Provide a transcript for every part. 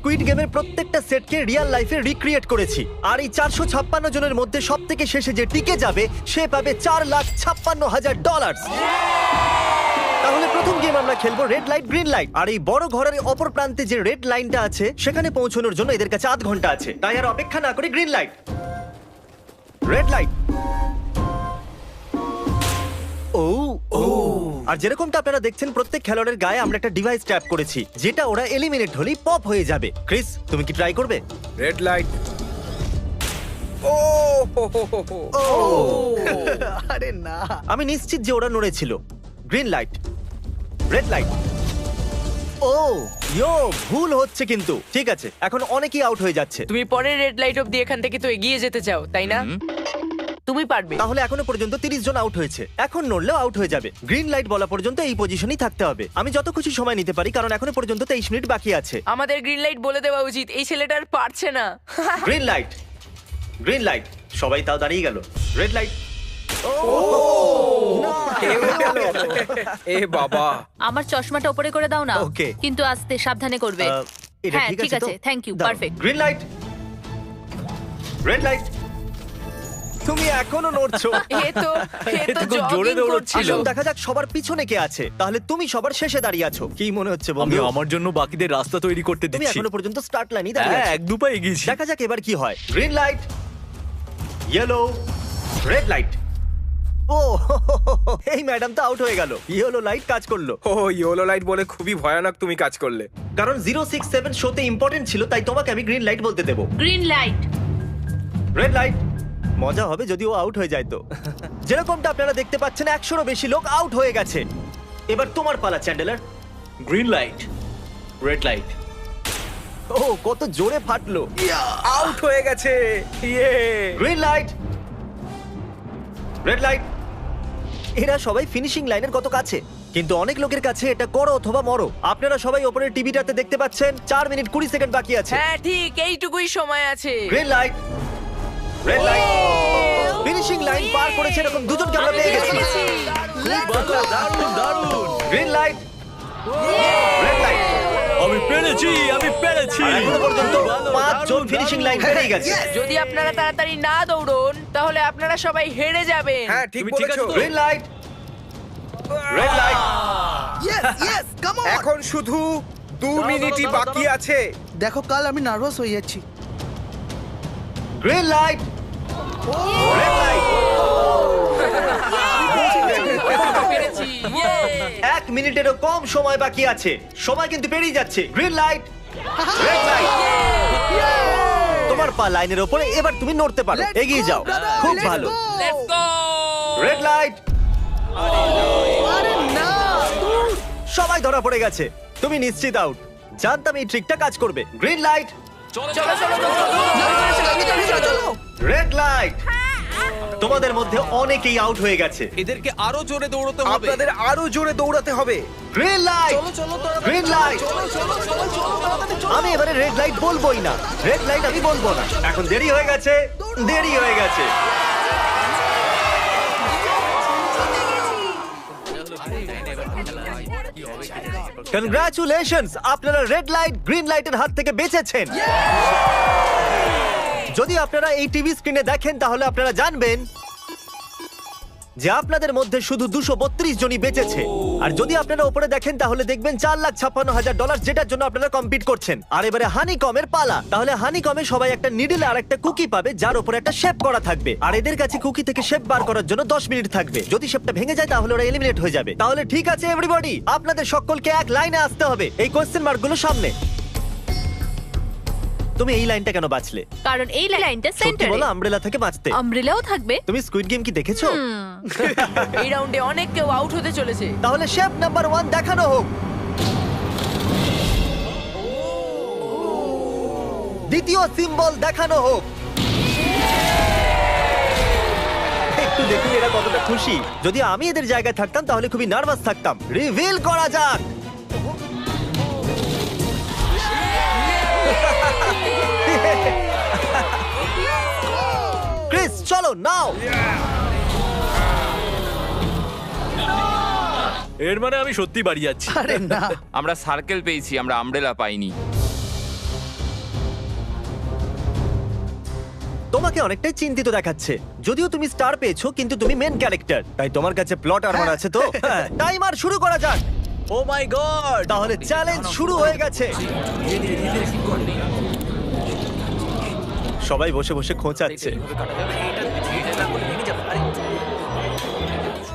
Squid গেমের প্রত্যেকটা সেটকে রিয়েল লাইফে রিক্রিয়েট করেছি, আর এই 456 জনের মধ্যে সব থেকে শেষে যে টিকে যাবে সে পাবে $4,56,000। তাহলে প্রথম গেম আমরা খেলবো রেড লাইট গ্রিন লাইট। আর এই বড় ঘরের অপর প্রান্তে যে রেড লাইনটা আছে সেখানে পৌঁছানোর জন্য এদের কাছে 8 ঘন্টা আছে। তাই আর অপেক্ষা না করে গ্রিন লাইট, রেড লাইট। ও ও আর যেরকমটা আপনারা দেখছেন প্রত্যেক খেলোয়াড়ের গায়ে আমরা একটা ডিভাইস ট্যাপ করেছি যেটা ওরা এলিমিনেট হলেই পপ হয়ে যাবে। ক্রিস, তুমি কি ট্রাই করবে? Red light. ও আরে না, আমি নিশ্চিত যে ওরা নড়েছিল। Green light, red light. ও ইয়ো, ভুল হচ্ছে কিন্তু। ঠিক আছে, এখন অনেকেই আউট হয়ে যাচ্ছে। তুমি পরের রেড লাইট অব্দি এখান থেকে তো এগিয়ে যেতে চাও, তাই না? তুমি পারবে। তাহলে এখনো পর্যন্ত 30 জন আউট হয়েছে। এখন নড়লেও আউট হয়ে যাবে। গ্রিন লাইট বলা পর্যন্ত এই পজিশনেই থাকতে হবে। আমি যত খুশি সময় নিতে পারি কারণ এখনো পর্যন্ত 23 মিনিট বাকি আছে। আমাদের গ্রিন লাইট বলে দেওয়া উচিত, এই ছেলেটা আর পারছে না। Green light, green light. সবাই তাও দাঁড়িয়ে গেল। Red light. এ বাবা, আমার চশমাটা উপরে করে দাও না। Okay. কিন্তু আস্তে সাবধানে করবে। এটা হ্যাঁ, ঠিক ঠিক আছে তো? আছে, থ্যাংক ইউ, দাও। Perfect. Green light, red light. তুমি এখনো নড়ছো। এ তো খুব জোরে jogging দৌড়চ্ছিল। করছিল। আসুন দেখা যাক সবার পিছনে কে আছে। তাহলে তুমি সবার শেষে দাঁড়িয়ে আছো। কি মনে হচ্ছে আমি বন্ধু? আমার জন্য বাকিদের রাস্তা তৈরি করতে তুমি দিচ্ছি। এখনো পর্যন্ত স্টার্ট লাইনই দাঁড়িয়ে হ্যাঁ, আছো। এক দু পা এগিয়েছি। দেখা যাক এবার কি হয়। Green light, yellow, red light. ও এই ম্যাডাম তো আউট হয়ে গেল। ইয়েলো লাইট কাজ করলো ও ইয়েলো লাইট বলে খুবই ভয়ানক তুমি কাজ করলে। কারণ 067 শোতে ইম্পর্টেন্ট ছিল, তাই তোমাকে আমি গ্রিন লাইট বলতে দেবো। Green light. Red light. মজা হবে যদি ও আউট হয়ে যায় তো। যেরকমটা আপনারা দেখতে পাচ্ছেন 100-এরও বেশি লোক আউট হয়ে গেছে। এবার তোমার পালা Chandler. Green light, red light. ও কত জোরে ফাটলো। আউট হয়ে গেছে। ইয়ে। Green light, red light. এরা সবাই ফিনিশিং লাইনের কত কাছে, কিন্তু অনেক লোকের কাছে এটা করো অথবা মরো। আপনারা সবাই ওপরের টিভিটাতে দেখতে পাচ্ছেন 4 মিনিট 20 সেকেন্ড বাকি আছে। হ্যাঁ ঠিক, এইটুকুই সময় আছে। Green light, red light. Finishing line পার করেছে এরকম দুজনকে আমরা পেয়ে গেছি। দারুণ দারুণ। Green light, red light. আমি পেরেছি, আমি পেরেছি। এখনো পর্যন্ত 5 জন ফিনিশিং লাইন পেরিয়ে গেছে। যদি আপনারা তাড়াতাড়ি না দৌড়ন তাহলে আপনারা সবাই হেরে যাবেন। হ্যাঁ ঠিক তুমি ঠিক বলেছো। আছো তো? Green light, red light. এখন শুধু 2 মিনিটই বাকি আছে। দেখো কাল আমি নার্ভাস হয়ে যাচ্ছি। Green light, red light. পেরেছি। Yay! 1 মিনিটেরও কম সময় বাকি আছে। সময় কিন্তু পেরিয়ে যাচ্ছে। Green light, red light. তোমার পা লাইনের ওপরে, এবার তুমি নড়তে পারো। এগিয়ে যাও, খুব ভালো। Let's go! Red light. আরে না, সবাই ধরা পড়ে গেছে। তুমি নিশ্চিত আউট। জানতাম এই ট্রিকটা কাজ করবে। গ্রিন লাইট, চলো চলো চলো চলো। Red light. তোমাদের মধ্যে অনেকেই আউট হয়ে গেছে। এদেরকে আরো জোরে দৌড়তে হবে। আপনাদের আরো জোরে দৌড়াতে হবে। Green light, green light. আমি এবারে রেড লাইট বলবোই না। রেড লাইট আমি বলবো না। এখন দেরি হয়ে গেছে, দেরি হয়ে গেছে। কনগ্রাচুলেশনস, আপনারা রেড লাইট গ্রিন লাইটের হাত থেকে বেঁচেছেন। যদি আপনারা এই টিভি স্ক্রিনে দেখেন তাহলে আপনারা জানবেন যে আপনাদের মধ্যে শুধু 232 জনই বেঁচেছে। আর যদি আপনারা উপরে দেখেন তাহলে দেখবেন $4,56,000, যেটার জন্য আপনারা কম্পিট করছেন। আর এবারে হানিকমের পালা। তাহলে হানিকমে সবাই একটা নিডল আর একটা কুকি পাবে যার উপরে একটা শেপ করা থাকবে। আর এদের কাছে কুকি থেকে শেপ বার করার জন্য 10 মিনিট থাকবে। যদি শেপটা ভেঙে যায় তাহলে ওরা এলিমিনেট হয়ে যাবে। তাহলে ঠিক আছে এভরিবডি, আপনাদের সকলকে এক লাইনে আসতে হবে এই কোশ্চেন মার্কগুলো সামনে। তুমি এই লাইনটা কেন বাঁচলে? কারণ এই লাইনটা সত্যি সেন্টারে। বলো, আমব্রেলা থেকে বাঁচতে। আমব্রেলাও থাকবে। তুমি স্কুইড গেম কি দেখেছো? এই রাউন্ডে অনেক কেউ আউট হতে চলেছে। তাহলে শেপ নাম্বার 1 দেখানো হোক। দ্বিতীয় সিম্বল দেখানো হোক। একটু দেখুন এরা কতটা খুশি। যদি আমি এদের জায়গায় থাকতাম তাহলে খুবই নার্ভাস থাকতাম। রিভিল করা যাক। ক্রিস চলো নাও। এর মানে আমি সত্যি বাড়ি যাচ্ছি। আরে না, আমরা সার্কেল পেয়েছি, আমরা আমব্রেলা পাইনি। তোমাকে অনেকটাই চিন্তিত দেখাচ্ছে। যদিও তুমি স্টার পেয়েছো কিন্তু তুমি মেন ক্যারেক্টার, তাই তোমার কাছে প্লট আর্মার আছে তো? টাইমার শুরু করা যাক। ও মাই গড! তাহলে চ্যালেঞ্জ শুরু হয়ে গেছে। সবাই বসে বসে খোঁচাচ্ছে।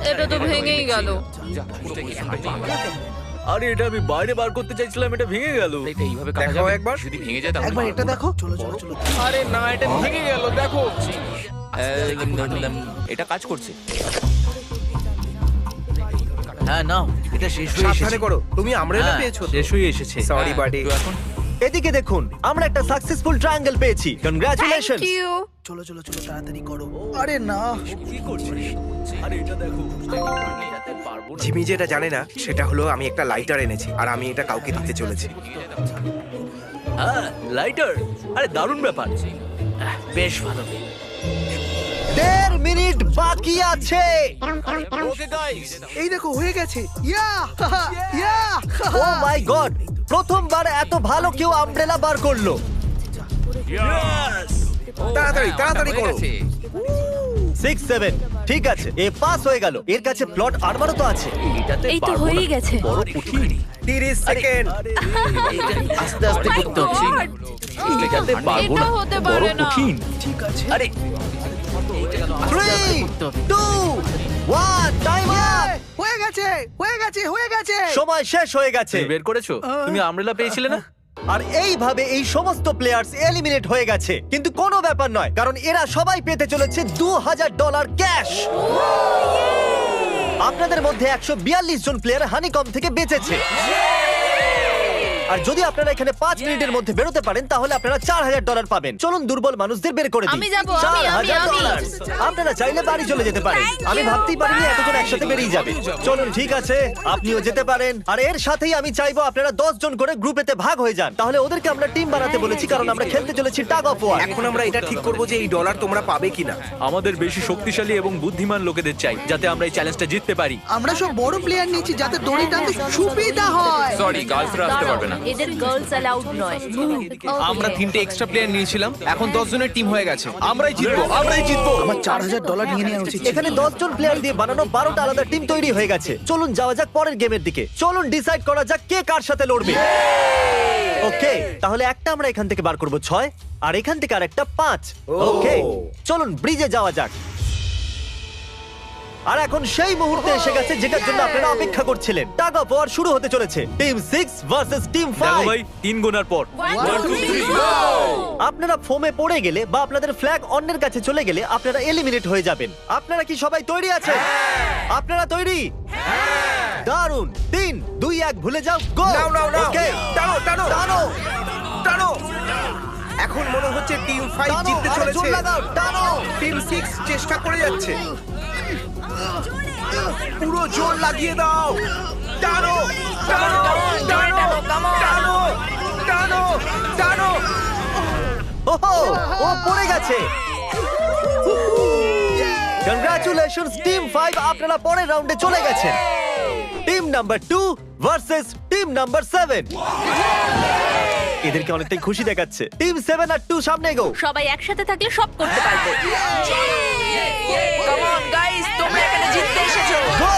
এটা তো ভেঙেই গেল। আরে এটা আমি বাইরে বার করতে চাইছিলাম, এটা ভেঙে গেল। দেখাও একবার। একবার এটা দেখো। চলো চলো চলো। আরে না, এটা ভেঙে গেল, দেখো। এটা কাজ করছে। হ্যাঁ নাও, এটা শেষ হয়ে সাবধানে এসেছে। করো, তুমি আমরেলা হ্যাঁ, পেয়েছো তো? শেষ হয়ে এসেছে। Sorry, হ্যাঁ, buddy. তো এখন এদিকে দেখুন, আমরা একটা সাকসেসফুল ট্রায়াঙ্গেল পেয়েছি। কনগ্রাচুলেশন। Thank you. চলো চলো চলো তাড়াতাড়ি করো। আরে না। কি করছিস? আরে এটা দেখো। এটাতে পারবো না। জিমি যেটা জানে না সেটা হলো আমি একটা লাইটার এনেছি আর আমি এটা কাউকে দিতে চলেছি। হ্যাঁ, লাইটার। আরে দারুণ ব্যাপার। বেশ ভালো। 1.5 মিনিট বাকি আছে। ওকে গাইস, এই দেখো হয়ে গেছে। ইয়া ইয়া। ও মাই গড, প্রথমবার এত ভালো কেউ আমব্রেলা বার করলো। তাড়াতাড়ি তাড়াতাড়ি করো। 6 7 ঠিক আছে, এ পাস হয়ে গেল। এর কাছে প্লট আর্মারও তো আছে। এটাতে এই তো পারবো হয়েই না। গেছে। বড় কঠিন। 30 সেকেন্ড। আস্তে আস্তে Oh my করতে হচ্ছে। God! এটাতে পারবো এটা না। হতে বড় পারে না। কঠিন। ঠিক আছে। আরে 3 2 1 টাইমার। হয়ে গেছে হয়ে গেছে হয়ে গেছে। সময় শেষ হয়ে গেছে। তুমি বের করেছো? তুমি আমব্রেলা পেয়েছিলে না? আর এইভাবে এই সমস্ত প্লেয়ার্স এলিমিনেট হয়ে গেছে। কিন্তু কোনো ব্যাপার নয়, কারণ এরা সবাই পেতে চলেছে $2000 ক্যাশ। আপনাদের মধ্যে 142 জন প্লেয়ার হানিকম থেকে বেঁচেছে। আর যদি আপনারা এখানে 5 মিনিটের মধ্যে বেরোতে পারেন তাহলে আপনারা $4000 পাবেন। চলুন দুর্বল মানুষদের বের করে দিই। আমি যাবো, আমি। $4000। আপনারা চাইলে বাড়ি চলে যেতে পারেন। আমি ভাবতেই পারিনি এতজন একসাথে বেরিয়ে যাবে। চলুন ঠিক আছে, আপনিও যেতে পারেন। আর এর সাথেই আমি চাইবো আপনারা 10 জন করে গ্রুপেতে ভাগ হয়ে যান। তাহলে ওদেরকে আমরা টিম বানাতে বলেছি, কারণ আমরা খেলতে চলেছি টাগ অফ ওয়ার। এখন আমরা এটা ঠিক করব যে এই ডলার তোমরা পাবে কিনা। আমাদের বেশি শক্তিশালী এবং বুদ্ধিমান লোকেদের চাই, যাতে আমরা এই চ্যালেঞ্জটা জিততে পারি। আমরা সব বড় প্লেয়ার নিয়েছি যাতে দড়ি টানতে সুবিধা হয়। সরি, গার্লসরা আসতে পারবে না। এদের গার্লস অ্যালাউড নয়। আমরা 3টে এক্সট্রা প্লেয়ার নিয়েছিলাম, এখন 10 জনের টিম হয়ে গেছে। আমরাই জিতবো, আমরাই জিতবো। আমার $4000 নিয়ে নেওয়া উচিত ছিল। এখানে 10 জন প্লেয়ার দিয়ে বানানো 12টা আলাদা টিম তৈরি হয়ে গেছে। চলুন যাওয়া যাক পরের গেমের দিকে। চলুন ডিসাইড করা যাক কে কার সাথে লড়বে। ওকে, তাহলে একটা আমরা এখান থেকে বার করব 6, আর এখান থেকে আরেকটা 5। ওকে, চলুন ব্রিজে যাওয়া যাক। আর এখন সেই মুহূর্তে এসে গেছে যেটার জন্য আপনারা অপেক্ষা করছিলেন। টাগ অফ ওয়ার শুরু হতে চলেছে। টিম 6 ভার্সেস টিম দেখো 5। ভাই, 3 গোনার পর। আপনারা ফোমে পড়ে গেলে বা আপনাদের ফ্ল্যাগ অন্যের কাছে চলে গেলে আপনারা এলিমিনেট হয়ে যাবেন। আপনারা কি সবাই তৈরি আছেন? আপনারা তৈরি? দারুন। 3 2 1 ভুলে যাও, গো। নাও নাও নাও। ওকে, টানো টানো টানো টানো। এখন মনে হচ্ছে টিম 5 টানো, জিততে আরো চলেছে। জোর লাগাও, টানো। টিম 6 চেষ্টা করে যাচ্ছে। পুরো জোর লাগিয়ে দাও। টানো টানো টানো টানো টানো টানো। ওহো, ও পড়ে গেছে। কংগ্রাচুলেশনস টিম 5, আপনারা পরের রাউন্ডে চলে গেছেন। Team number 2 versus team number 7। এদেরকে অনেকটাই খুশি দেখাচ্ছে। টিম 7 আর 2 সামনে এগো। সবাই একসাথে থাকলে সব করতে পারবো। কাম অন গাইস, তোমরা এখানে জিততে এসেছো। গো।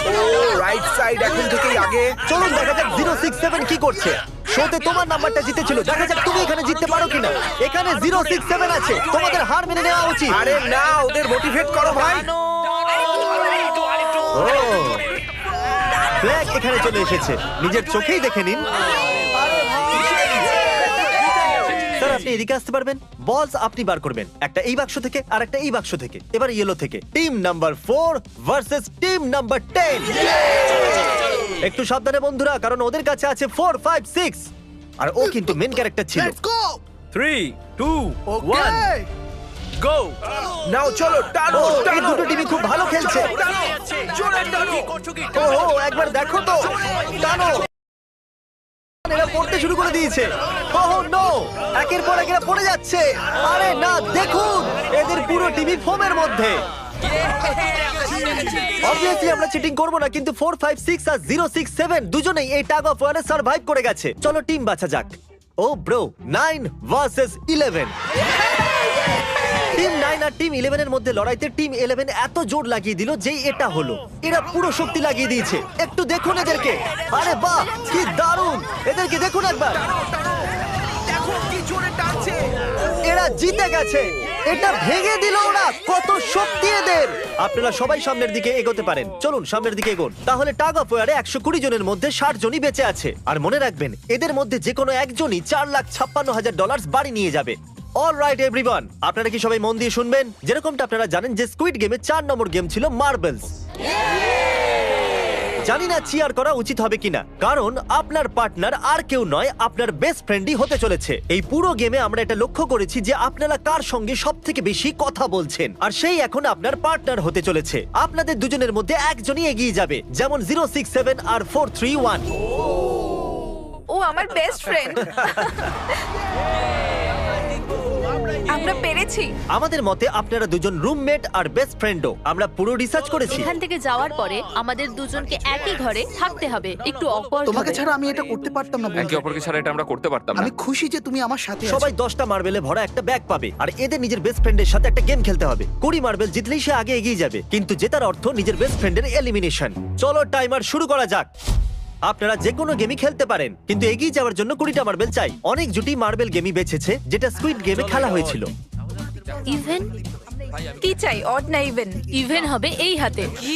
ও রাইট সাইড এখন থেকেই আগে। চলুন দেখা যাক 067 কি করছে। শোতে তোমার নাম্বারটা জিতেছিল, দেখা যাক তুমি এখানে জিততে পারো কিনা। এখানে 067 আছে, তোমাদের হার মেনে নেওয়া উচিত। আরে না, ওদের মোটিভেট করো ভাই। ফ্ল্যাগ এখানে চলে এসেছে, নিজের চোখেই দেখে নিন। স্যার আপনি এদিকে আসতে পারবেন? বলস আপনি বার করবেন, একটা এই বাক্স থেকে আর একটা এই বাক্স থেকে। এবার ইয়েলো থেকে। Team number 4 versus team number 10। একটু সাবধানে বন্ধুরা, কারণ ওদের কাছে আছে 4 5 6, আর ও কিন্তু মেন ক্যারেক্টার ছিল। Let's go. 3 2 ওকে। 1 গো। নাও চলো টানো ও, এই টানো। দুটো টিমই খুব ভালো খেলছে। জোরে টানো। ও একবার দেখো তো, টানো। এরা পড়তে শুরু করে দিয়েছে। ওহ নো, একের পর এক এরা পড়ে যাচ্ছে। আরে না, দেখুন এদের পুরো টিমই ফোমের মধ্যে। অবভিয়াসলি আমরা চিটিং করব না, কিন্তু 4 5 6 আর 067 দুজনেই এই টাগ অফ ওয়ারে সার্ভাইভ করে গেছে। চলো টিম বাছা যাক। ও ব্রো, 9 ভার্সেস 11। টিম 9 আর টিম 11 এর মধ্যে লড়াইতে টিম 11 এত জোর লাগিয়ে দিল যেই এটা হলো। এরা পুরো শক্তি লাগিয়ে দিয়েছে। একটু দেখুন এদেরকে। আরে বাহ, কি দারুণ! এদেরকে দেখুন একবার। দেখো কি জোরে টানছে। এরা জিতে গেছে। এটা ভেঙে দিল ওরা। কত শক্তি এদের! আপনারা সবাই সামনের দিকে এগোতে পারেন। চলুন সামনের দিকে এগোন। তাহলে টাগ অফ ওয়ারে 120 জনের মধ্যে 60 জনই বেঁচে আছে। আর মনে রাখবেন, এদের মধ্যে যে কোনো একজনই $4,56,000 বাড়ি নিয়ে যাবে। অল রাইট এভরিওয়ান, আপনারা কি সবাই মন দিয়ে শুনবেন? যেরকমটা আপনারা জানেন যে স্কুইড গেমে 4 নম্বর গেম ছিল মার্বেলস। জানি না চিয়ার করা উচিত হবে কিনা, কারণ আপনার পার্টনার আর কেউ নয়, আপনার বেস্ট ফ্রেন্ডই হতে চলেছে। এই পুরো গেমে আমরা এটা লক্ষ্য করেছি যে আপনারা কার সঙ্গে সব থেকে বেশি কথা বলছেন, আর সেই এখন আপনার পার্টনার হতে চলেছে। আপনাদের দুজনের মধ্যে একজনই এগিয়ে যাবে, যেমন 067 আর 431। ও আমার বেস্ট ফ্রেন্ড। আমরা পেরেছি। আমাদের মতে আপনারা দুজন রুমমেট আর বেস্ট ফ্রেন্ডও। আমরা পুরো রিসার্চ করেছি। এখান থেকে যাওয়ার পরে আমাদের দুজনকে একই ঘরে থাকতে হবে। একটু অকওয়ার্ড তোমাকে হবে। ছাড়া আমি এটা করতে পারতাম না বন্ধু। একে অপরকে ছাড়া এটা আমরা করতে পারতাম না। আমি খুশি যে তুমি আমার সাথে আছো। সবাই 10টা মার্বেলে ভরা একটা ব্যাগ পাবে, আর এদের নিজের বেস্ট ফ্রেন্ডের সাথে একটা গেম খেলতে হবে। 20 মার্বেল জিতলেই সে আগে এগিয়ে যাবে, কিন্তু জেতার অর্থ নিজের বেস্ট ফ্রেন্ডের এলিমিনেশন। চলো টাইমার শুরু করা যাক। আপনারা যে কোনো গেমই খেলতে পারেন, কিন্তু এগিয়ে যাওয়ার জন্য 20টা মার্বেল চাই। অনেক জুটি মার্বেল গেমই বেছেছে, যেটা স্কুইড গেমে খেলা হয়েছিল। ইভেন কি চাই, অড না ইভেন? ইভেন হবে এই হাতে। কি?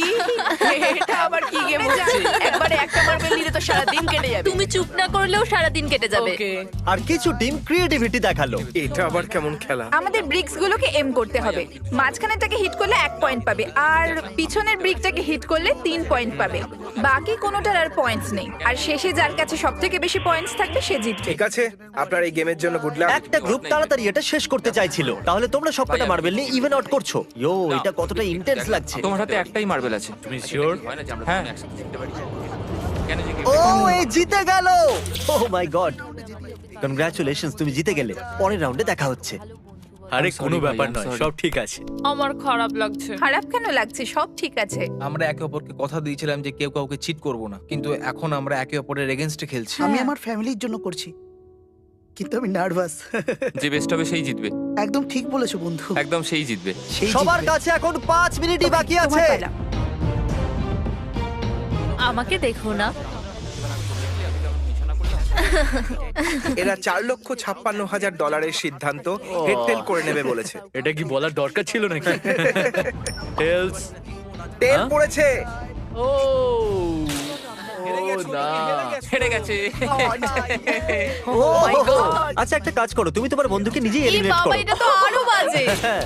এটা আবার কি গেম হচ্ছে? একবারে একটা মার্বেল নিলে তো সারা দিন কেটে যাবে। তুমি চুপ না করলেও সারা দিন কেটে যাবে। ওকে। আর কিছু টিম ক্রিয়েটিভিটি দেখালো। এটা আবার কেমন খেলা? আমাদের ব্রিক্স গুলোকে এম করতে হবে। মাঝখানেরটাকে হিট করলে 1 পয়েন্ট পাবে, আর পিছনের ব্রিকটাকে হিট করলে 3 পয়েন্ট পাবে। বাকি কোনোটার আর পয়েন্টস নেই, আর শেষে যার কাছে সবথেকে বেশি পয়েন্টস থাকবে সে জিতবে। ঠিক আছে, আপনার এই গেমের জন্য গুড লাক। একটা গ্রুপ তাড়াতাড়ি এটা শেষ করতে চাইছিল। তাহলে তোমরা সবকটা মার্বেল নিয়ে ইভেন আউট করছো। ইয়ো, এটা কতটা ইন্টেন্স লাগছে। তোমার হাতে একটাই মার্বেল আছে। তুমি শিওর? হ্যাঁ। ও, এ জিতে গেল। ও মাই গড, কনগ্রাচুলেশনস, তুমি জিতে গেলে। পরের রাউন্ডে দেখা হচ্ছে। আরে কোনো ভাই, ব্যাপার I'm নয়, sorry. সব ঠিক আছে। আমার খারাপ লাগছে। খারাপ কেন লাগছে? সব ঠিক আছে। আমরা একে অপরকে কথা দিয়েছিলাম যে কেউ কাউকে চিট করব না, কিন্তু এখন আমরা একে অপরের এগেইনস্টে খেলছি। আমি আমার ফ্যামিলির জন্য করছি, কিন্তু আমি নার্ভাস। যে বেস্ট হবে সেই জিতবে। একদম ঠিক বলেছো বন্ধু। একদম সেই জিতবে। সেই সবার জিতবে। কাছে এখন 5 মিনিটই বাকি তোমার আছে। পালা। আমাকে দেখো না। এরা $4,56,000 সিদ্ধান্ত হেডটেল করে নেবে বলেছে। এটা কি বলার দরকার ছিল নাকি? টেলস। তেল পড়েছে। ও না, হেরে গেছে। ও, আচ্ছা একটা কাজ করো, তুমি তোমার বন্ধুকে নিজেই এই এলিমিনেট বাবা, করো। এটা তো আরো বাজে। হ্যাঁ।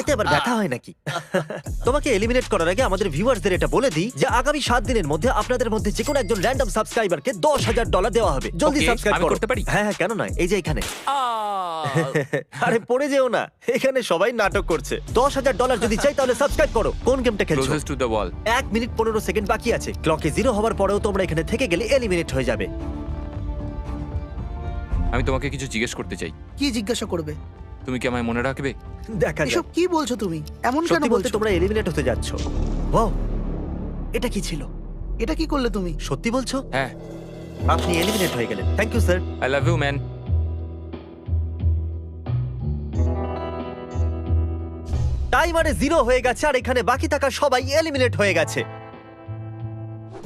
এতে আবার ব্যথা হয় নাকি? তোমাকে এলিমিনেট করার আগে আমাদের ভিউয়ার্সদের এটা বলে দিই যে আগামী 7 দিনের মধ্যে আপনাদের মধ্যে যে কোনো একজন র্যান্ডম সাবস্ক্রাইবারকে $10,000 দেওয়া হবে। জলদি Okay, সাবস্ক্রাইব আমি করো। করতে পারি? হ্যাঁ হ্যাঁ, কেন নয়, এই যে এখানে। আরে পড়ে যেও না, এখানে সবাই নাটক করছে। $10,000 যদি চাই তাহলে সাবস্ক্রাইব করো। কোন গেমটা খেলছো? Closest to the wall. 1 minute 15 second বাকি আছে। ক্লকে 0 হওয়ার পরেও তোমরা এখানে থেকে গেলে এলিমিনেট হয়ে যাবে। আমি তোমাকে কিছু জিজ্ঞেস করতে চাই। কি জিজ্ঞাসা করবে? তুমি কি আমায় মনে রাখবে? দেখা যাক। এসব কি বলছো তুমি? এমন কেন সত্যি বলতে বলছো? তোমরা এলিমিনেট হতে যাচ্ছ। ওয়াও, এটা কি ছিল? এটা কি করলে তুমি? সত্যি বলছো? হ্যাঁ। আপনি এলিমিনেট হয়ে গেলেন। Thank you sir. I love you man. টাইমারে 0 হয়ে গেছে, আর এখানে বাকি থাকা সবাই এলিমিনেট হয়ে গেছে।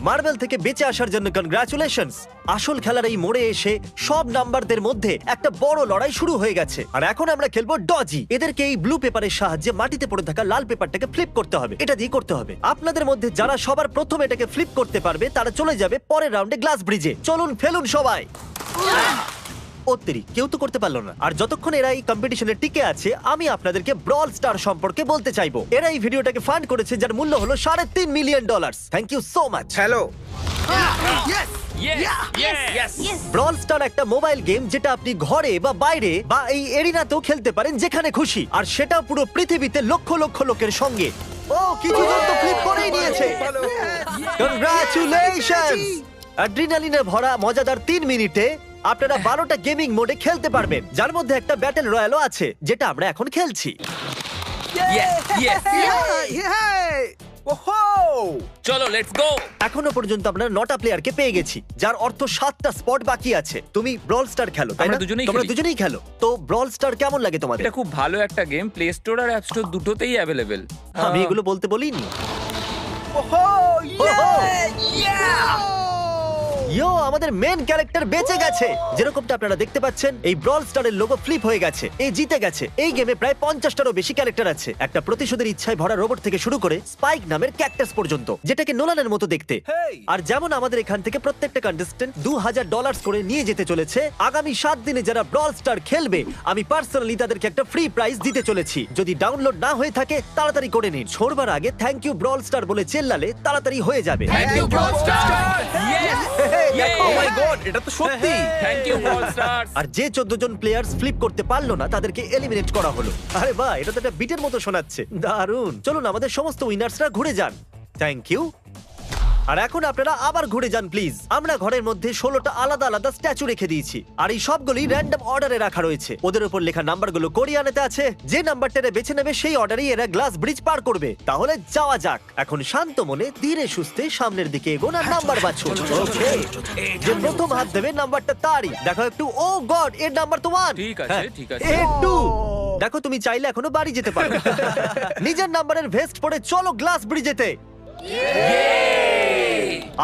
মার্বেল থেকে বেঁচে আসার জন্য কনগ্রাচুলেশনস। আসল খেলার এই মোড়ে এসে সব নাম্বারদের মধ্যে একটা বড় লড়াই শুরু হয়ে গেছে। আর এখন আমরা খেলবো ডজি। এদেরকে এই ব্লু পেপারের সাহায্যে মাটিতে পড়ে থাকা লাল পেপারটাকে ফ্লিপ করতে হবে। এটা দিয়ে করতে হবে। আপনাদের মধ্যে যারা সবার প্রথম এটাকে ফ্লিপ করতে পারবে তারা চলে যাবে পরের রাউন্ডে গ্লাস ব্রিজে। চলুন ফেলুন সবাই। কেউ তো করতে পারলো না। আর যতক্ষণ এরা এই কম্পিটিশনে টিকে আছে, আমি আপনাদেরকে ব্রল স্টার সম্পর্কে বলতে চাইবো। এরা এই ভিডিওটাকে ফান্ড করেছে, যার মূল্য হলো $3.5 million. Thank you so much. Hello. Brawl star একটা মোবাইল গেম যেটা আপনি ঘরে বা বাইরে বা এই এরিনাতেও খেলতে পারেন, যেখানে খুশি। আর সেটা পুরো পৃথিবীতে লক্ষ লক্ষ লোকের সঙ্গে। ও, কিছু জন তো ফ্লিপ করেই নিয়েছে। কনগ্রাচুলেশনস। অ্যাড্রিনালিনে ভরা মজাদার 3 মিনিটে আপনারা 12টা গেমিং মোডে খেলতে পারবেন, যার মধ্যে একটা ব্যাটল রয়্যালও আছে, যেটা আমরা এখন খেলছি। Yay! ওহো! চলো লেটস গো। এখনো পর্যন্ত আমরা 9টা প্লেয়ারকে পেয়ে গেছি, যার অর্থ 7টা স্পট বাকি আছে। তুমি ব্রল স্টার খেলো, তাই আমরা না? দুজনেই তোমরা খেলি। দুজনেই খেলো। তো ব্রল স্টার কেমন লাগে তোমাদের? এটা খুব ভালো একটা গেম, প্লে স্টোর আর অ্যাপ স্টোর দুটোতেই অ্যাভেলেবেল। আমি এগুলো বলতে বলিনি। ওহো! ইয়ো, আমাদের মেন ক্যারেক্টার বেঁচে গেছে। যেরকমটা আপনারা দেখতে পাচ্ছেন, এই ব্রল স্টারের লোগো ফ্লিপ হয়ে গেছে। এই জিতে গেছে। এই গেমে প্রায় 50টারও বেশি ক্যারেক্টার আছে। একটা প্রতিশোধের ইচ্ছায় ভরা রোবট থেকে শুরু করে স্পাইক নামের ক্যাকটাস পর্যন্ত, যেটাকে নোলানের মতো দেখতে। আর যেমন আমাদের এখান থেকে প্রত্যেকটা কন্টেস্টেন্ট $2000 করে নিয়ে যেতে চলেছে, আগামী 7 দিনে যারা ব্রল স্টার খেলবে, আমি পার্সোনালি তাদেরকে একটা ফ্রি প্রাইজ দিতে চলেছি। যদি ডাউনলোড না হয়ে থাকে তাড়াতাড়ি করে নিন। ছোড়বার আগে থ্যাংক ইউ ব্রল স্টার বলে চেল্লালে তাড়াতাড়ি হয়ে যাবে। Thank you brawl star. Yes, oh my God, এটা তো সত্যি। Thank you brawl stars. আর যে 14 জন প্লেয়ার্স ফ্লিপ করতে পারলো না তাদেরকে এলিমিনেট করা হলো। আরে বাহ, এটা তো একটা বিটের মতো শোনাচ্ছে। দারুণ। চলুন আমাদের সমস্ত উইনার্সরা ঘুরে যান। Thank you. আর এখন আপনারা আবার ঘুরে যান প্লিজ। আমরা ঘরের মধ্যে 16টা আলাদা আলাদা স্ট্যাচু রেখে দিয়েছি, আর এই সবগুলি র্যান্ডম অর্ডারে রাখা রয়েছে। ওদের উপর লেখা নাম্বারগুলো কোরিয়ানেতে আছে। যে নাম্বারটা বেছে নেবে সেই অর্ডারেই এরা গ্লাস ব্রিজ পার করবে। তাহলে যাওয়া যাক। এখন শান্ত মনে ধীরে সুস্থে সামনের দিকে এগোন আর নাম্বার বাছুন। ওকে, যে প্রথম হাত দেবে নাম্বারটা তারই। দেখো একটু, ও গড, এর নাম্বার তো 1। ঠিক আছে, ঠিক আছে। একটু দেখো, তুমি চাইলে এখনো বাড়ি যেতে পারো। নিজের নাম্বারের ভেস্ট পরে চলো গ্লাস ব্রিজেতে।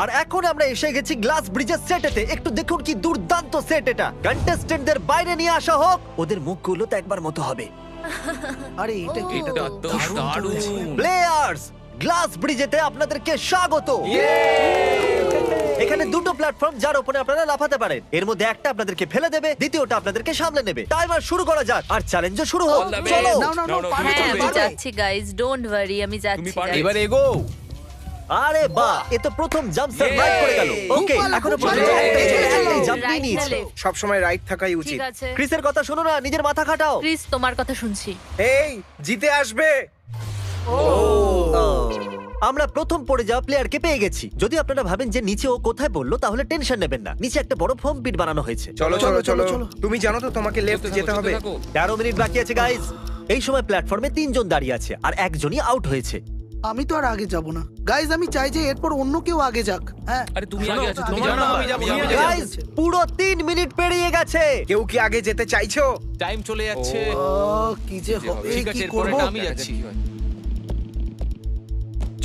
আর এখন আমরা এসে গেছি গ্লাস ব্রিজের সেটেতে। একটু দেখুন কি দুর্দান্ত সেট এটা। কন্টেস্টেন্টদের বাইরে নিয়ে আসা হোক। ওদের মুখগুলো তো একবার মতো হবে। আরে এটা কি? এটা তো দারুণ। প্লেয়ার্স, গ্লাস ব্রিজেতে আপনাদেরকে স্বাগত। এখানে দুটো প্ল্যাটফর্ম যার উপরে আপনারা লাফাতে পারেন। এর মধ্যে একটা আপনাদেরকে ফেলে দেবে, দ্বিতীয়টা আপনাদেরকে সামলে নেবে। টাইমার শুরু করা যাক আর চ্যালেঞ্জও শুরু হোক। All the best. চলো। নাও, নাও, নাও, No, no, পারবে, হ্যাঁ, আমি পারবে। যাচ্ছি গাইস, ডোন্ট ওয়ারি, আমি যাচ্ছি পারবে। guys। এবার এগো। আরে বাহ, এ তো প্রথম জাম্প সার্ভাইভ করে গেল। ওকে, খুব ভালো, এখনো খুব ভালো। পর্যন্ত একটাই চলো। জাম্প Right নিয়েছে। না left? সব সময় রাইট থাকাই উচিত। ঠিক আছে ক্রিসের কথা শোনো না, নিজের মাথা খাটাও। ক্রিস, তোমার কথা শুনছি। এই জিতে আসবে। আমরা প্রথম পড়ে যাওয়া প্লেয়ারকে পেয়ে গেছি। যদি আপনারা ভাবেন যে নিচে ও কোথায় বললো, তাহলে টেনশন নেবেন না। নিচে একটা বড় ফোম পিট বানানো হয়েছে। চলো চলো, চলো চলো, চলো। চলো। তুমি জানো তো তোমাকে লেফট চলতে যেতে থাকো, হবে। চলতে থাকো। 13 মিনিট বাকি আছে গাইস। এই সময় প্ল্যাটফর্মে 3 জন দাঁড়িয়ে আছে আর একজনই আউট হয়েছে। আমি তো আর আগে যাব না গাইজ। আমি চাই যে এরপর অন্য কেউ আগে যাক। হ্যাঁ, আরে তুমি আগে আছো, তুমি তোমার জানো নাম আমি যাবো, আমি আমি আগে যাবো। গাইস, পুরো 3 মিনিট পেরিয়ে গেছে। কেউ কি আগে যেতে চাইছো? টাইম চলে যাচ্ছে। ও, কি যে হবে, ঠিক আছে, কি এরপরে করব? আমি যাচ্ছি।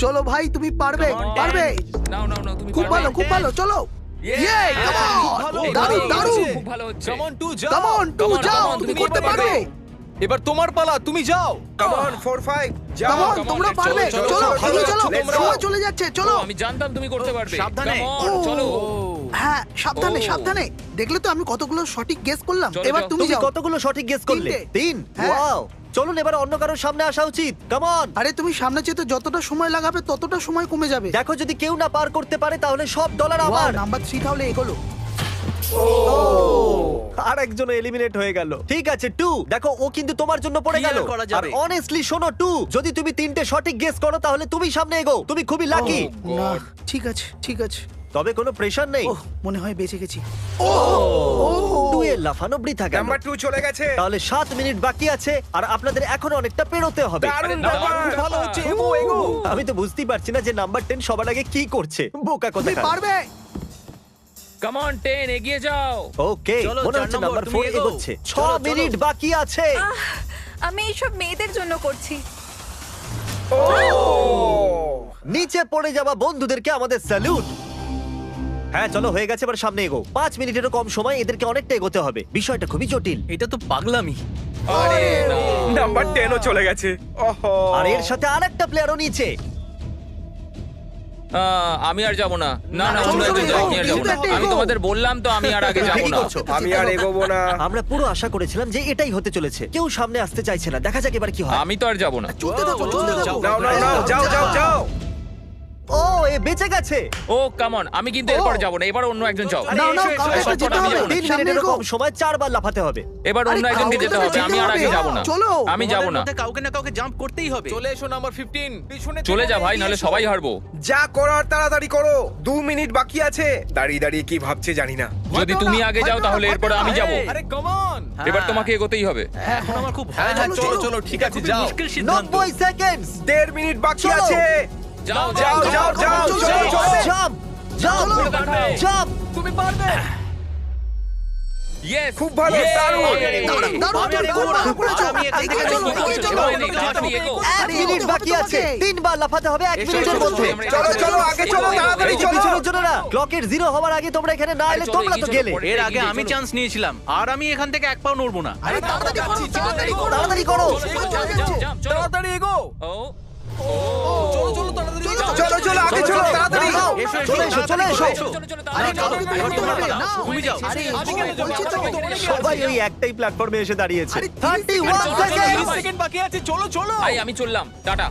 চলো ভাই, তুমি পারবে, পারবে। নাও নাও নাও, তুমি খুব পারবে। ভালো, খুব ভালো, চলো। Yay, come on! ভালো, দারুণ, ভালো, দারুণ। খুব ভালো হচ্ছে। কাম অন টু যাও। কাম অন, টু Come on, যাও, come on, তুমি তুমি করতে করতে পারবে। এবার তোমার পালা, তুমি যাও। কাম অন 4 5 যাও। কাম অন, come on, তোমরা let's পারবে। চলো, চলো, চলো, এগিয়ে চলো, চলো। let's go. সময় চলে যাচ্ছে, চলো। ও, আমি জানতাম তুমি করতে পারবে। সাবধানে। Come on, ও। চলো। হ্যাঁ, সাবধানে, ও। সাবধানে। দেখলে তো আমি কতগুলো সঠিক গেস করলাম। চলো, এবার যাও। তুমি তুমি যাও। কতগুলো সঠিক গেস করলে? 3টে। 3। হ্যাঁ। ওয়াও। চলুন এবার অন্য কারোর সামনে আসা উচিত। Come on. আরে তুমি সামনে যেতে যতটা সময় লাগাবে ততটা সময় কমে যাবে। দেখো, যদি কেউ না পার করতে পারে তাহলে সব ডলার ওয়াও, আমার। নাম্বার 3 তাহলে এগোলো। আর একজন এলিমিনেট হয়ে গেল। ঠিক আছে 2, দেখো ও কিন্তু তোমার জন্য পড়ে কি গেল। আর করা আর যাবে? অনেস্টলি শোনো 2, যদি তুমি 3টে সঠিক গেস করো তাহলে তুমি সামনে এগো। তুমি খুবই লাকি। না, ঠিক আছে, ঠিক আছে। তবে কোনো প্রেশার নেই। ওহ, মনে হয় বেঁচে গেছি। 2 এর লাফানো বৃথা গেল। নাম্বার 2 চলে গেছে। তাহলে 7 মিনিট বাকি আছে আর আপনাদের এখন অনেকটা পেরোতে হবে। দারুণ দারুণ ব্যাপার। ব্যাপার। ভালো হচ্ছে, এগো এগো। আমি তো বুঝতেই পারছি না যে নাম্বার 10 সবার আগে কি করছে। বোকা তুমি কথা। পারবে। কাম অন 10, এগিয়ে যাও। ওকে, চলো, মনে 4 হচ্ছে নম্বর, নাম্বার তুমি 4 এগোও। এগোচ্ছে। চলো, 6 মিনিট বাকি আছে। আমি এইসব মেয়েদের জন্য করছি। নিচে পড়ে যাওয়া বন্ধুদেরকে আমাদের স্যালুট। হ্যাঁ চলো, হয়ে গেছে, এবার সামনে এগো। 5 মিনিটেরও কম সময়, এদেরকে অনেকটা এগোতে হবে। বিষয়টা খুবই জটিল। এটা তো পাগলামি। আরে না। নাম্বার 10 ও চলে গেছে। ওহো। আর এর সাথে আরেকটা প্লেয়ারও নিচে। আমি আর যাব না। না না, চলো, তোমরা চলো, একটু যাও, আমি আর এগো, যাব না। এগো। আমি তোমাদের বললাম তো আমি আর আগে যাব ঠিকই না। করছো। আমি আর এগোবো না। আমরা পুরো আশা করেছিলাম যে এটাই হতে চলেছে। কেউ সামনে আসতে চাইছে না। দেখা যাক এবার কি হয়। আমি তো আর যাব না। চলতে থাকো, চলতে থাকো। নাও নাও নাও, যাও যাও যাও। ও, এ বেঁচে গেছে। ও কাম অন, আমি কিন্তু এরপর যাব না। এবার অন্য একজন যাও। নাও, নাও, এসো, কাউকে এসো, তো এসো, যেতে আমি হবে। যাবো। 3 সামনে মিনিটেরও এগো। কম সময়, 4 বার লাফাতে হবে। এবার অন্য আরে, একজনকে কাউকে যেতে তো হবে। আমি আর যেতে আগে হবে। যাব না। চলো। আমি যাব না। কাউকে না কাউকে জাম্প করতেই হবে। চলে এসো নাম্বার 15। পিছনে চলে থেকে যা ভাই, এগিয়ে নাহলে এসো। সবাই হারবো। যা করার তাড়াতাড়ি করো। 2 মিনিট বাকি আছে। দাঁড়িয়ে দাঁড়িয়ে কি ভাবছে জানি না। যদি তুমি আগে যাও তাহলে এরপর আমি যাব। আরে কাম অন। এবার তোমাকে এগোতেই হবে। এখন আমার খুব ভয় চলো, লাগছে। চলো, চলো ঠিক আছে, যাও। মুশকিল 90 সেকেন্ড। 1.5 মিনিট বাকি চলো। আছে। যাও যাও যাও যাও যাও যাও জাম্প জাম্প জাম্প তুমি পারবে। ইয়েস খুব ভালো, দারুণ। আমি এখান থেকে চলবো। এক মিনিট বাকি আছে, 3 বার লাফাতে হবে 1 মিনিটের মধ্যে। চলো চলো আগে চলো, তাড়াতাড়ি এই যে চলো। পিছনের জন্য না, ক্লকের 0 হওয়ার আগে তোমরা এখানে না এলে তোমরা তো গেলে। এর আগে আমি চান্স নিয়েছিলাম আর আমি এখান থেকে এক পাও নড়বো না। তাড়াতাড়ি করো। তাড়াতাড়ি এগো। চলো চলো আগে চলো, তাড়াতাড়ি। চলে এসো চলে এসো। তুমি যাও। সবাই ওই একটাই প্ল্যাটফর্মে এসে দাঁড়িয়েছে। 31 সেকেন্ড। সেকেন্ড বাকি আছে, চলো চলো। ভাই আমি চললাম, টাটা।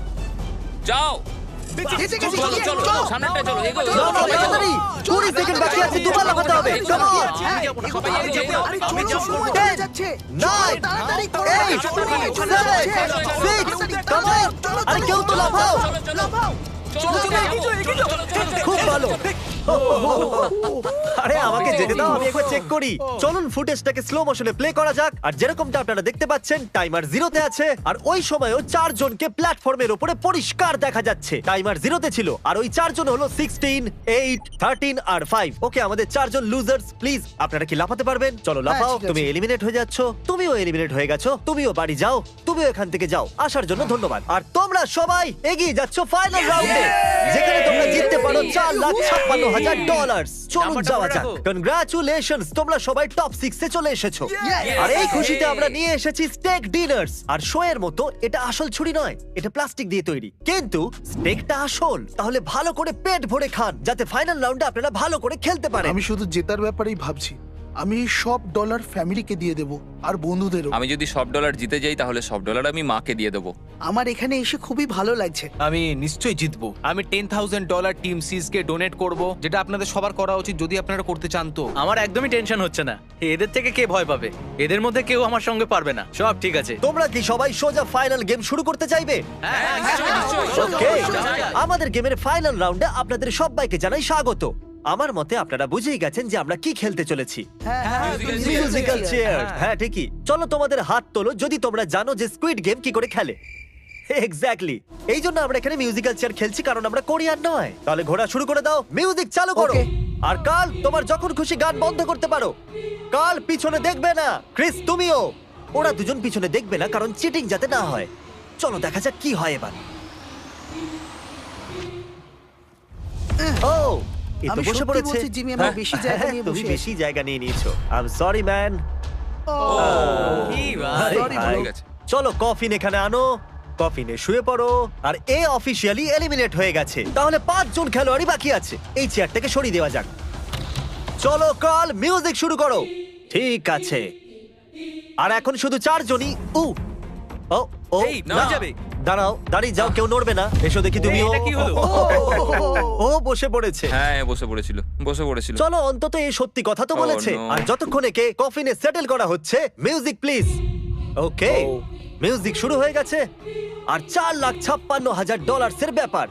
যাও চলো চলো চলো, সামনেটা চলো, এগো না, না, তাড়াতাড়ি। 20 সেকেন্ড বাকি আছে, দুবার লাফাতে হবে। Come on. সবাই এগো। আমি যাবো। 9 8 7 6 Come on. আরে কেউ তো লাফাও। খুব ভালো। আরে আমাকে যেতে দাও, আমি একবার চেক করি। চলুন ফুটেজটাকে স্লো মোশনে প্লে করা যাক। আর যেরকমটা আপনারা দেখতে পাচ্ছেন, টাইমার 0 তে আছে। আর ওই সময়ও 4 জনকে প্ল্যাটফর্মের উপরে পরিষ্কার দেখা যাচ্ছে। টাইমার 0 তে ছিল। আর ওই 4 জন হলো 16 8 13 আর 5। ওকে, আমাদের 4 জন লুজার্স। প্লিজ আপনারা কি লাফাতে পারবেন? চলো লাফাও। ঠিক আছে। তুমি এলিমিনেট হয়ে যাচ্ছ, তুমিও এলিমিনেট হয়ে গেছো, তুমিও বাড়ি যাও, তুমিও এখান থেকে যাও। আসার জন্য ধন্যবাদ। আর তোমরা সবাই এগিয়ে যাচ্ছ ফাইনাল রাউন্ডে, যেখানে তোমরা জিততে পারো $4,56,000। চলুন নাম্বারটা যাওয়া মনে যাক। রাখো। কনগ্রাচুলেশনস, তোমরা সবাই টপ 6 এ চলে এসেছো। আর এই খুশিতে আমরা নিয়ে এসেছি স্টেক ডিনার্স। আর শো এর মতো এটা আসল ছুরি নয়, এটা প্লাস্টিক দিয়ে তৈরি, কিন্তু স্টেকটা আসল। তাহলে ভালো করে পেট ভরে খান, যাতে ফাইনাল রাউন্ডে আপনারা ভালো করে খেলতে পারেন। আমি শুধু জেতার ব্যাপারেই ভাবছি। আমি এই সব ডলার ফ্যামিলিকে দিয়ে দেব আর বন্ধুদেরও। আমি যদি সব ডলার জিতে যাই তাহলে সব ডলার আমি মাকে দিয়ে দেবো। আমার এখানে এসে খুবই ভালো লাগছে। আমি নিশ্চয়ই জিতবো। আমি $10,000 টিম সিজকে ডোনেট করব, যেটা আপনাদের সবার করা উচিত যদি আপনারা করতে চান তো। আমার একদমই টেনশন হচ্ছে না। এদের থেকে কে ভয় পাবে? এদের মধ্যে কেউ আমার সঙ্গে পারবে না। সব ঠিক আছে। তোমরা কি সবাই সোজা ফাইনাল গেম শুরু করতে চাইবে? Okay, আমাদের গেমের ফাইনাল রাউন্ডে আপনাদের সবাইকে জানাই স্বাগত। আমার মতে আপনারা বুঝেই গেছেন যে আমরা কি খেলতে চলেছি। Musical chair. হ্যাঁ ঠিকই। চলো তোমাদের হাত তোলো যদি তোমরা জানো যে স্কুইড গেম কি করে খেলে। এক্স্যাক্টলি, এই জন্য আমরা এখানে মিউজিক্যাল চেয়ার খেলছি, কারণ আমরা কোরিয়ান নয়। তাহলে ঘোরা শুরু করে দাও, মিউজিক চালু করো। Okay. আর কাল তোমার যখন খুশি গান বন্ধ করতে পারো। কাল পিছনে দেখবে না। ক্রিস তুমিও। ওরা দুজন পিছনে দেখবে না, কারণ চিটিং যাতে না হয়। চলো দেখা যাক কি হয় এবার। ও, এ তো আমি বসে সত্যি পড়েছে। বলছি, জিমি, আমরা বেশি জায়গা নিয়ে তুমি বসে বেশি জায়গা নিয়ে নিয়েছো। I am sorry man. Sorry, bro. ঠিক আছে। চলো কফিন এখানে আনো, কফিনে শুয়ে পড়ো। আর এ অফিসিয়ালি এলিমিনেট হয়ে গেছে। তাহলে 5 জন খেলোয়াড়ই বাকি আছে। এই চেয়ারটাকে সরিয়ে দেওয়া যাক। চলো কাল মিউজিক শুরু করো। ঠিক আছে। আর এখন শুধু 4 জনই। ও ও এই, না। নড়ে যাবে। দাঁড়াও, দাঁড়িয়ে যাও, কেউ নড়বে না। এসো দেখি তুমিও। এটা কি হলো? ও বসে পড়েছে। হ্যাঁ বসে পড়েছিল। চলো অন্তত এই সত্যি কথা তো Oh, বলেছে। no. আর যতক্ষণ একে কফিনে সেটেল করা হচ্ছে, মিউজিক প্লিজ। ওকে, মিউজিক শুরু হয়ে গেছে। আর $4,56,000 এর ব্যাপার।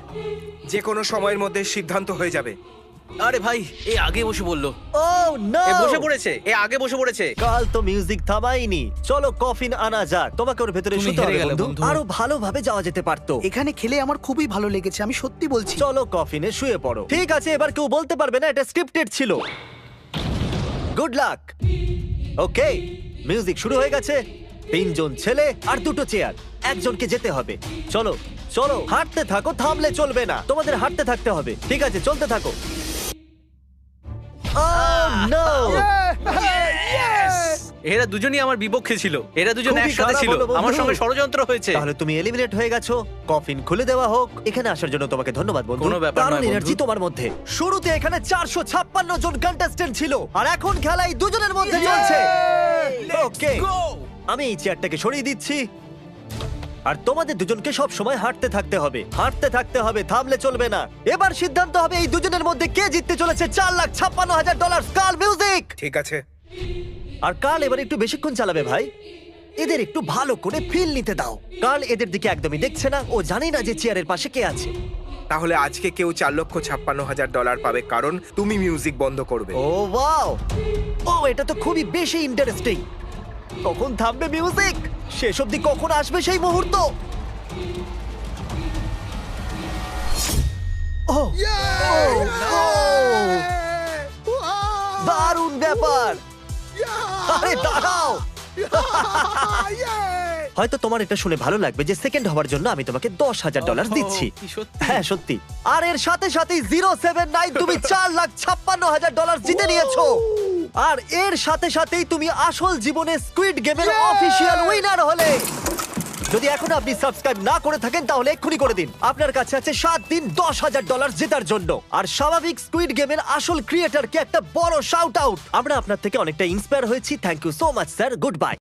যে কোনো সময়ের মধ্যে সিদ্ধান্ত হয়ে যাবে। আরে ভাই, এ আগে বসে বললো। ও নো, এ বসে পড়েছে, এ আগে বসে পড়েছে। কাল তো মিউজিক থামাইনি। চলো কফিন আনা যাক। তোমাকে ওর ভেতরে তুমি শুতে হেরে হবে গেলে, বন্ধু। বন্ধু। আরো ভালোভাবে যাওয়া যেতে পারতো। এখানে খেলে আমার খুবই ভালো লেগেছে, আমি সত্যি বলছি। চলো কফিনে শুয়ে পড়ো। ঠিক আছে, এবার কেউ বলতে পারবে না এটা স্ক্রিপ্টেড ছিল। Good luck. ওকে, মিউজিক শুরু হয়ে গেছে। 3 জন ছেলে আর 2টো চেয়ার। একজনকে যেতে হবে। চলো চলো, হাঁটতে থাকো, থামলে চলবে না। তোমাদের হাঁটতে থাকতে হবে। ঠিক আছে, চলতে থাকো। Oh, no! এরা দুজনই আমার বিপক্ষে ছিল। এরা দুজন খুবই একসাথে খারাপ ছিল। হলো, বন্ধু। আমার সঙ্গে ষড়যন্ত্র হয়েছে। তাহলে তুমি এলিমিনেট হয়ে গেছো। কফিন খুলে দেওয়া হোক। এখানে আসার জন্য তোমাকে ধন্যবাদ বন্ধু। কোনো ব্যাপার দারুণ নয়, বন্ধু। এনার্জি তোমার মধ্যে। শুরুতে এখানে 456 জন কন্টেস্ট্যান্ট ছিল, আর এখন খেলাই দুজনের মধ্যে চলছে। ওকে, আমি এই চেয়ারটাকে সরিয়ে দিচ্ছি। আর তোমাদের দুজনকে সব সময় হাঁটতে থাকতে হবে, হাঁটতে থাকতে হবে, থামলে চলবে না। এবার সিদ্ধান্ত হবে এই দুজনের মধ্যে কে জিততে চলেছে $4,56,000। কাল মিউজিক। ঠিক আছে। আর কাল এবার একটু বেশিক্ষণ চালাবে ভাই। এদের একটু ভালো করে ফিল নিতে দাও। কাল এদের দিকে একদমই দেখছে না, ও জানে না যে চেয়ারের পাশে কে আছে। তাহলে আজকে কেউ $4,56,000 পাবে, কারণ তুমি মিউজিক বন্ধ করবে। ও ওয়াও, ও এটা তো খুবই বেশি ইন্টারেস্টিং। কখন থামবে মিউজিক? শেষ অবধি কখন আসবে সেই মুহূর্ত? ও দারুণ ব্যাপার। আরে দাঁড়াও, হয়তো তোমার এটা শুনে ভালো লাগবে যে সেকেন্ড হওয়ার জন্য আমি তোমাকে $10,000 দিচ্ছি। কি সত্যি? হ্যাঁ সত্যি। আর এর সাথে সাথেই 079 তুমি $4,56,000 জিতে নিয়েছো। আর এর সাথে সাথেই তুমি আসল জীবনে স্কুইড গেমের অফিসিয়াল উইনার হলে। যদি এখন আপনি সাবস্ক্রাইব না করে থাকেন তাহলে এক্ষুনি করে দিন। আপনার কাছে আছে 7 দিন $10,000 জেতার জন্য। আর স্বাভাবিক স্কুইড গেমের আসল ক্রিয়েটরকে একটা বড় শাউট আউট। আমরা আপনার থেকে অনেকটা ইন্সপায়ার হয়েছি। Thank you so much sir, good by.